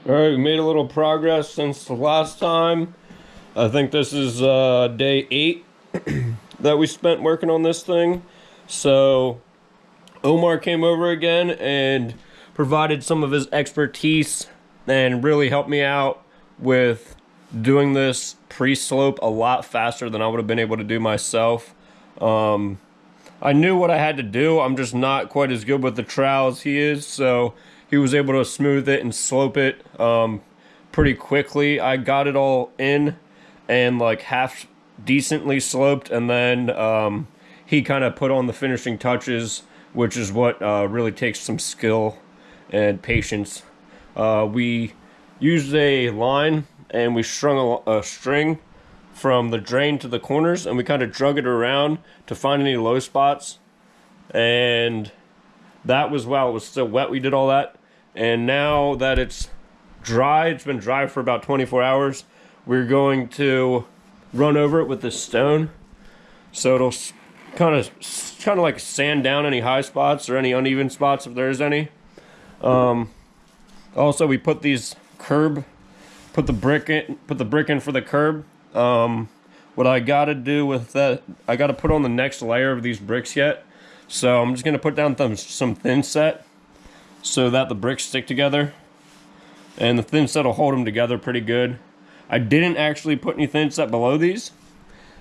All right, we made a little progress since the last time. I think this is day 8 that we spent working on this thing. So Omar came over again and provided some of his expertise and really helped me out with doing this pre-slope a lot faster than I would have been able to do myself. I knew what I had to do. I'm just not quite as good with the trowel as he is, so he was able to smooth it and slope it pretty quickly. I got it all in and like half decently sloped, and then he kind of put on the finishing touches, which is what really takes some skill and patience. We used a line and we strung a string from the drain to the corners, and we kind of drug it around to find any low spots. And that was, while it was still wet, we did all that. And now that it's dry, it's been dry for about 24 hours, we're going to run over it with this stone, so it'll kind of like sand down any high spots or any uneven spots if there's any. Also, we put put the brick in for the curb. What I gotta do with that, I gotta put on the next layer of these bricks yet. So I'm just gonna put down some thin set so that the bricks stick together, and the thin set will hold them together pretty good. I didn't actually put any thin set below these,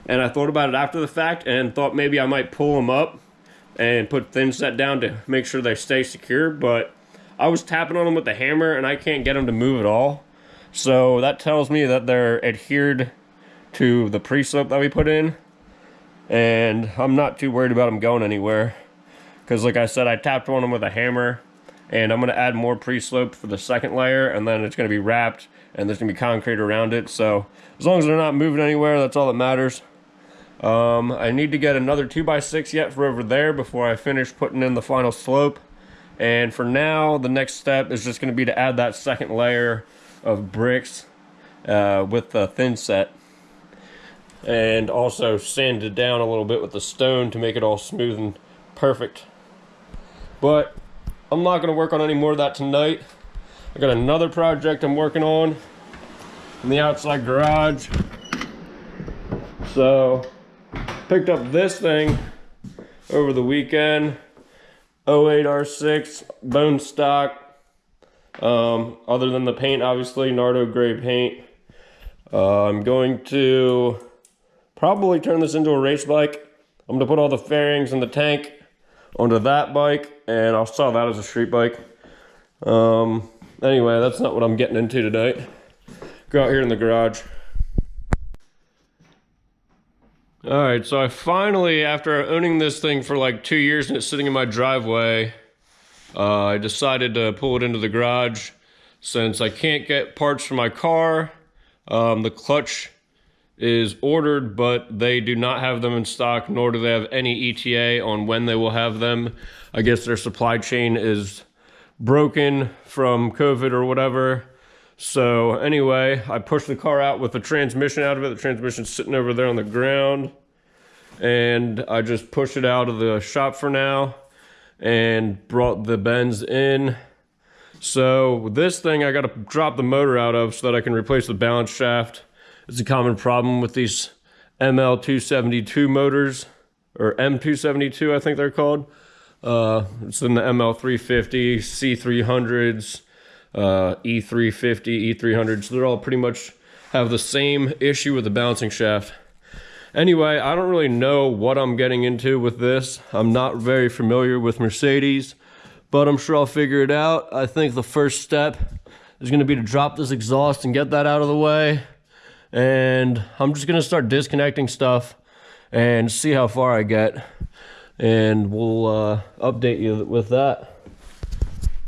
and I thought about it after the fact and thought maybe I might pull them up and put thin set down to make sure they stay secure, but I was tapping on them with the hammer and I can't get them to move at all. So that tells me that they're adhered to the pre-slope that we put in, and I'm not too worried about them going anywhere, because like I said, I tapped on them with a hammer, and I'm going to add more pre-slope for the second layer, and then it's going to be wrapped and there's going to be concrete around it. So as long as they're not moving anywhere, that's all that matters. I need to get another 2x6 yet for over there before I finish putting in the final slope. And for now, the next step is just going to be to add that second layer of bricks with the thin set, and also sand it down a little bit with the stone to make it all smooth and perfect. But I'm not going to work on any more of that tonight. I got another project I'm working on in the outside garage. So picked up this thing over the weekend, 08 R6 bone stock. Other than the paint, obviously Nardo gray paint. I'm going to probably turn this into a race bike. I'm gonna put all the fairings and the tank onto that bike, and I'll sell that as a street bike. Anyway, that's not what I'm getting into tonight. Go out here in the garage. Alright, so I finally, after owning this thing for like 2 years and it's sitting in my driveway, I decided to pull it into the garage since I can't get parts for my car. The clutch is ordered, but they do not have them in stock, nor do they have any ETA on when they will have them. I guess their supply chain is broken from COVID or whatever. So anyway, I pushed the car out with the transmission out of it. The transmission's sitting over there on the ground, and I just pushed it out of the shop for now and brought the bends in. So this thing I got to drop the motor out of so that I can replace the balance shaft. It's a common problem with these ML272 motors, or M272 I think they're called. It's in the ML350, C300s, E350, E300s. They're all pretty much have the same issue with the balancing shaft. Anyway, I don't really know what I'm getting into with this. I'm not very familiar with Mercedes, but I'm sure I'll figure it out. I think the first step is going to be to drop this exhaust and get that out of the way. And I'm just going to start disconnecting stuff and see how far I get. And we'll update you with that.